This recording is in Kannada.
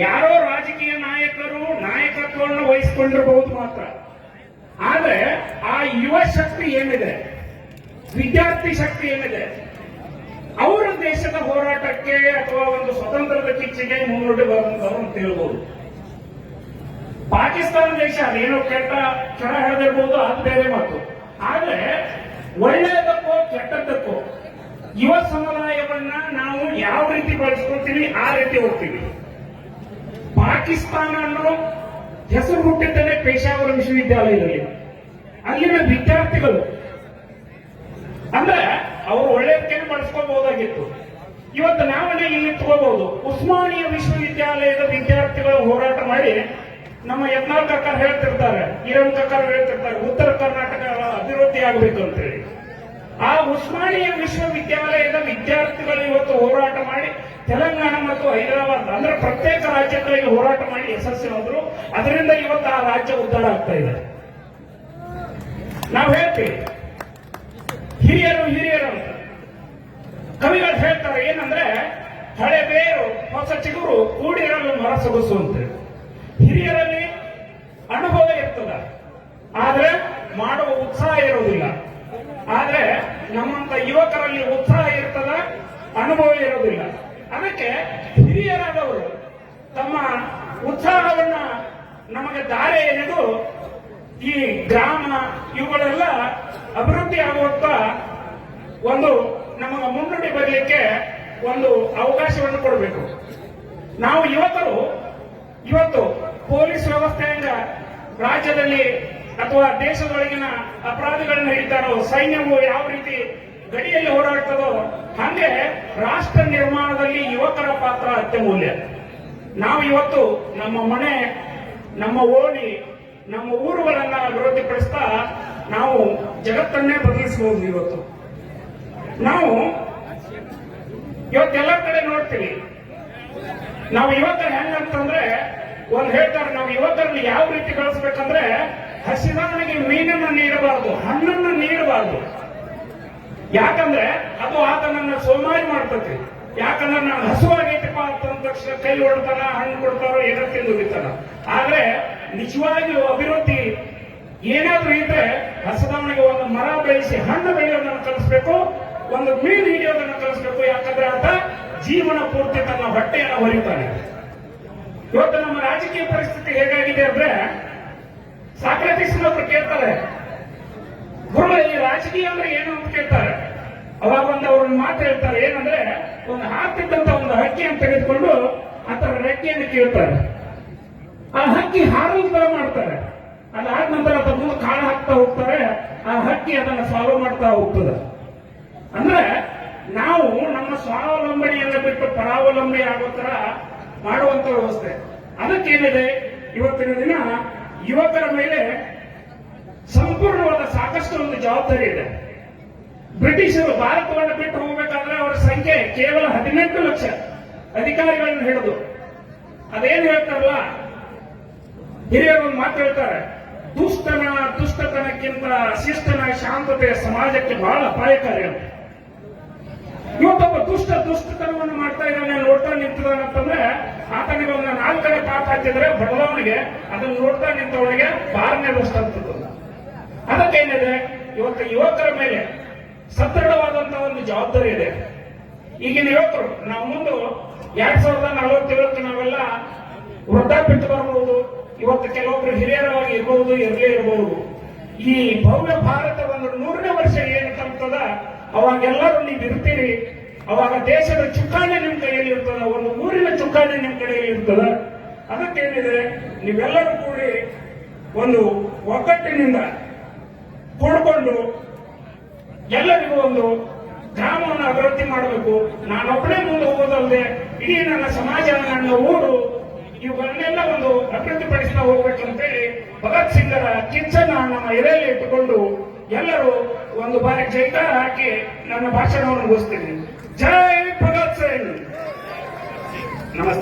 ಯಾರೋ ರಾಜಕೀಯ ನಾಯಕರು ನಾಯಕತ್ವವನ್ನು ವಹಿಸಿಕೊಂಡಿರಬಹುದು ಮಾತ್ರ. ಆದ್ರೆ ಆ ಯುವ ಶಕ್ತಿ ಏನಿದೆ, ವಿದ್ಯಾರ್ಥಿ ಶಕ್ತಿ ಏನಿದೆ, ಅವರು ದೇಶದ ಹೋರಾಟಕ್ಕೆ ಅಥವಾ ಒಂದು ಸ್ವತಂತ್ರದ ಕಿಚ್ಚಿಗೆ ಮುನ್ನಡೆ ಬರುವಂತವ್ರು ಅಂತ ಹೇಳ್ಬೋದು. ಪಾಕಿಸ್ತಾನ ದೇಶ ಅದೇನೋ ಕೆಟ್ಟ ಕೆಳ ಹೇಳದಿರ್ಬೋದು, ಅದು ಬೇರೆ ಮಾತು. ಆದ್ರೆ ಒಳ್ಳೆಯದಕ್ಕೋ ಕೆಟ್ಟದ್ದಕ್ಕೋ ಯುವ ಸಮುದಾಯವನ್ನ ನಾವು ಯಾವ ರೀತಿ ಬಳಸ್ಕೊಳ್ತೀವಿ ಆ ರೀತಿ ಹೋಗ್ತೀವಿ. ಪಾಕಿಸ್ತಾನ ಅನ್ನೋ ಹೆಸರು ಹುಟ್ಟಿದ್ದನೇ ಪೇಶಾವರ ವಿಶ್ವವಿದ್ಯಾಲಯದಲ್ಲಿ. ಅಲ್ಲಿನ ವಿದ್ಯಾರ್ಥಿಗಳು ಅಂದ್ರೆ ಅವರು ಒಳ್ಳೆಯದಕ್ಕೆ ಬಳಸ್ಕೋಬಹುದಾಗಿತ್ತು. ಇವತ್ತು ನಾವನ್ನೇ ಇಲ್ಲಿ ತಗೋಬಹುದು. ಉಸ್ಮಾನಿಯಾ ವಿಶ್ವವಿದ್ಯಾಲಯದ ವಿದ್ಯಾರ್ಥಿಗಳು ಹೋರಾಟ ಮಾಡಿ ನಮ್ಮ ಯತ್ನಾಳ್ ಕಕ್ಕಾರ್ ಹೇಳ್ತಿರ್ತಾರೆ, ಈರಣ್ಣ ಕಕ್ಕಾರ್ ಹೇಳ್ತಿರ್ತಾರೆ, ಉತ್ತರ ಕರ್ನಾಟಕ ಅಭಿವೃದ್ಧಿ ಆಗಬೇಕು ಅಂತೇಳಿ. ಆ ಉಸ್ಮಾನಿಯಾ ವಿಶ್ವವಿದ್ಯಾಲಯದ ವಿದ್ಯಾರ್ಥಿಗಳು ಇವತ್ತು ಹೋರಾಟ ಮಾಡಿ ತೆಲಂಗಾಣ ಮತ್ತು ಹೈದರಾಬಾದ್ ಅಂದ್ರೆ ಪ್ರತ್ಯೇಕ ರಾಜ್ಯಗಳಿಗೆ ಹೋರಾಟ ಮಾಡಿ ಯಶಸ್ವಿಯಾದರು. ಅದರಿಂದ ಇವತ್ತು ಆ ರಾಜ್ಯ ಉದ್ಧಾರ ಆಗ್ತಾ ಇದೆ. ನಾವು ಹೇಳ್ತೀವಿ ಹಿರಿಯರು ಹಿರಿಯರು ಅಂತ. ಕವಿಗಳು ಹೇಳ್ತಾರೆ ಏನಂದ್ರೆ, ಹಳೆ ಬೇರು ಹೊಸ ಚಿಗುರು ಕೂಡಿರಲು ಮರ ಸೊಗಸು ಅಂತ. ಹಿರಿಯರಲ್ಲಿ ಅನುಭವ ಇರ್ತದ, ಆದ್ರೆ ಮಾಡುವ ಉತ್ಸಾಹ ಇರೋದಿಲ್ಲ. ಆದ್ರೆ ನಮ್ಮಂತ ಯುವಕರಲ್ಲಿ ಉತ್ಸಾಹ ಇರ್ತದ, ಅನುಭವ ಇರೋದಿಲ್ಲ. ಅದಕ್ಕೆ ಹಿರಿಯರಾದವರು ತಮ್ಮ ಉತ್ಸಾಹವನ್ನ ನಮಗೆ ದಾರಿ ಎಳೆದು ಈ ಗ್ರಾಮ ಇವುಗಳೆಲ್ಲ ಅಭಿವೃದ್ಧಿ ಆಗುವಂತ ಒಂದು ನಮಗೆ ಮುನ್ನುಡಿ ಬರಲಿಕ್ಕೆ ಒಂದು ಅವಕಾಶವನ್ನು ಕೊಡಬೇಕು. ನಾವು ಯುವಕರು ಇವತ್ತು ಪೊಲೀಸ್ ವ್ಯವಸ್ಥೆಯಿಂದ ರಾಜ್ಯದಲ್ಲಿ ಅಥವಾ ದೇಶದೊಳಗಿನ ಅಪರಾಧಿಗಳನ್ನು ಹಿಡಿತಾರೋ, ಸೈನ್ಯವು ಯಾವ ರೀತಿ ಗಡಿಯಲ್ಲಿ ಹೋರಾಡ್ತದೋ ಹಾಗೆ ರಾಷ್ಟ್ರ ನಿರ್ಮಾಣದಲ್ಲಿ ಯುವಕರ ಪಾತ್ರ ಅತ್ಯಮೂಲ್ಯ. ನಾವು ಇವತ್ತು ನಮ್ಮ ಮನೆ, ನಮ್ಮ ಓಣಿ, ನಮ್ಮ ಊರುಗಳನ್ನ ಅಭಿವೃದ್ಧಿಪಡಿಸ್ತಾ ನಾವು ಜಗತ್ತನ್ನೇ ಬದಲಿಸಬಹುದು. ಇವತ್ತು ನಾವು ಇವತ್ತೆಲ್ಲ ಕಡೆ ನೋಡ್ತೀವಿ. ನಾವು ಯುವಕರು ಹೆಂಗಂತಂದ್ರೆ ಒಂದು ಹೇಳ್ತಾರೆ, ನಾವು ಯುವಕರನ್ನು ಯಾವ ರೀತಿ ಬೆಳೆಸಬೇಕಂದ್ರೆ, ಹಸಿದವನಿಗೆ ಮೀನನ್ನು ನೀಡಬಾರದು, ಹಣ್ಣನ್ನು ನೀಡಬಾರದು. ಯಾಕಂದ್ರೆ ಅದು ಆತನನ್ನ ಸೋಮಾರಿ ಮಾಡ್ತತಿ. ಯಾಕಂದ್ರೆ ನಾನು ಹಸುವಾಗೈತಪ್ಪ ಅಂತಂದ ತಕ್ಷಣ ಕೈ ಹೊಡ್ತಾನ, ಹಣ್ಣು ಕೊಡ್ತಾರೋ ಏನೋ ತಿಂದು ಹೋಗಿತಾನ. ಆದ್ರೆ ನಿಜವಾಗಿಯೂ ಅಭಿವೃದ್ಧಿ ಏನಾದ್ರೂ ಇದ್ರೆ ಹಸದವನಿಗೆ ಒಂದು ಮರ ಬೆಳೆಸಿ ಹಣ್ಣು ಬೆಳೆಯೋದನ್ನು ಕಲಿಸ್ಬೇಕು, ಒಂದು ಮೀನು ಹಿಡಿಯೋದನ್ನು ಕಲಿಸ್ಬೇಕು. ಯಾಕಂದ್ರೆ ಆತ ಜೀವನ ಪೂರ್ತಿ ತನ್ನ ಹೊಟ್ಟೆಯನ್ನು ಹೊರಿತಾನೆ. ಇವತ್ತು ನಮ್ಮ ರಾಜಕೀಯ ಪರಿಸ್ಥಿತಿ ಹೇಗಾಗಿದೆ ಅಂದ್ರೆ, ಸಾಕ್ರೆಟಿಸ್ ಒಬ್ರು ಕೇಳ್ತಾರೆ, ಗುರು ಈ ರಾಜಕೀಯ ಅಂದ್ರೆ ಏನು ಅಂತ ಕೇಳ್ತಾರೆ. ಅವಾಗ ಒಂದು ಅವ್ರನ್ನ ಮಾತು ಹೇಳ್ತಾರೆ, ಏನಂದ್ರೆ ಒಂದು ಹಾಕ್ತಿದ್ದಂತ ಒಂದು ಹಕ್ಕಿಯನ್ನು ತೆಗೆದುಕೊಂಡು ಆತರ ರೆಕ್ಕೆಯನ್ನು ಕೇಳ್ತಾರೆ. ಆ ಹಕ್ಕಿ ಹಾರೋದ್ ತರ ಮಾಡ್ತಾರೆ. ಅದಾದ ನಂತರ ಅದ್ರ ಮುಂದೆ ಕಾಳು ಹಾಕ್ತಾ ಹೋಗ್ತಾರೆ. ಆ ಹಕ್ಕಿ ಅದನ್ನ ಫಾಲೋ ಮಾಡ್ತಾ ಹೋಗ್ತದೆ. ಅಂದ್ರೆ ನಾವು ನಮ್ಮ ಸ್ವಾವಲಂಬನೆಯನ್ನು ಬಿಟ್ಟು ಪರಾವಲಂಬಿ ಆಗೋ ತರ ಮಾಡುವಂತ ವ್ಯವಸ್ಥೆ. ಅದಕ್ಕೇನಿದೆ, ಇವತ್ತಿನ ದಿನ ಯುವಕರ ಮೇಲೆ ಸಂಪೂರ್ಣವಾದ ಸಾಕಷ್ಟು ಒಂದು ಜವಾಬ್ದಾರಿ ಇದೆ. ಬ್ರಿಟಿಷರು ಭಾರತವನ್ನು ಬಿಟ್ಟು ಹೋಗಬೇಕಾದ್ರೆ ಅವರ ಸಂಖ್ಯೆ ಕೇವಲ 18 ಲಕ್ಷ ಅಧಿಕಾರಿಗಳನ್ನು ಹಿಡಿದು. ಅದೇನು ಹೇಳ್ತಾರಲ್ಲ, ಹಿರಿಯರು ಒಂದು ಮಾತು ಹೇಳ್ತಾರೆ, ದುಷ್ಟತನಕ್ಕಿಂತ ಶಿಸ್ತನ ಶಾಂತತೆ ಸಮಾಜಕ್ಕೆ ಬಹಳ ಅಪಾಯಕಾರಿ ಅಂತ. ಇವತ್ತೊಬ್ಬ ದುಷ್ಟತನವನ್ನು ಮಾಡ್ತಾ ಇದ್ದಾನೆ, ನೋಡ್ತಾ ನಿಂತಿದ್ದಾನಂತಂದ್ರೆ ಆತನಿಗೆ ಒಂದು 4 ಕಡೆ ಪಾಠ ಹಾಕಿದ್ರೆ ಬಡವನಿಗೆ ಅದನ್ನು ನೋಡ್ತಾ ನಿಂತವನಿಗೆ 6ನೇ ದಷ್ಟಂತದ್ದು. ಅದಕ್ಕೇನಿದೆ, ಇವತ್ತು ಯುವಕರ ಮೇಲೆ ಸದೃಢವಾದಂತಹ ಒಂದು ಜವಾಬ್ದಾರಿ ಇದೆ. ಈಗಿನ ಯುವಕರು ನಾವು ಮುಂದೆ 2047ಕ್ಕೆ ನಾವೆಲ್ಲ ವೃದ್ಧಾಪ್ಯಕ್ಕೆ ಬರಬಹುದು. ಇವತ್ತು ಕೆಲವೊಬ್ರು ಹಿರಿಯರವಾಗಿ ಇರಬಹುದು, ಇರಲೇ ಇರಬಹುದು. ಈ ಭವ್ಯ ಭಾರತ ಒಂದು 100ನೇ ವರ್ಷ ಏನು ತಲುಪ್ತದ, ಅವಾಗೆಲ್ಲರೂ ನೀವು ಇರ್ತೀರಿ. ಅವಾಗ ದೇಶದ ಚುಕ್ಕಾಣಿ ನಿಮ್ ಕೈಯಲ್ಲಿ ಇರ್ತದ, ಒಂದು ಊರಿನ ಚುಕ್ಕಾಣಿ ನಿಮ್ ಕಡೆಯಲ್ಲಿ ಇರ್ತದ. ಅದಕ್ಕೇನಿದೆ, ನೀವೆಲ್ಲರೂ ಕೂಡಿ ಒಂದು ಒಗ್ಗಟ್ಟಿನಿಂದ ಕೂಡ್ಕೊಂಡು ಎಲ್ಲರಿಗೂ ಒಂದು ಗ್ರಾಮವನ್ನು ಅಭಿವೃದ್ಧಿ ಮಾಡಬೇಕು. ನಾನೊಬ್ಬನೇ ಮುಂದೆ ಹೋಗೋದಲ್ಲದೆ ಇಡೀ ನನ್ನ ಸಮಾಜ, ನನ್ನ ಊರು ಇವುಗಳನ್ನೆಲ್ಲ ಒಂದು ಅಭಿವೃದ್ಧಿಪಡಿಸ್ತಾ ಹೋಗ್ಬೇಕಂತೇಳಿ ಭಗತ್ ಸಿಂಗರ ಕಿಚ್ಚನ್ನ ನಮ್ಮ ಎದೆಯಲ್ಲಿ ಇಟ್ಟುಕೊಂಡು ಎಲ್ಲರೂ ಒಂದು ಬಾರಿ ಜೈಕಾರ ಹಾಕಿ ನನ್ನ ಭಾಷಣವನ್ನು ಮುಗಿಸ್ತೀನಿ. ಜೈ ಭಗತ್ ಸಿಂಗ್. ನಮಸ್ತೆ.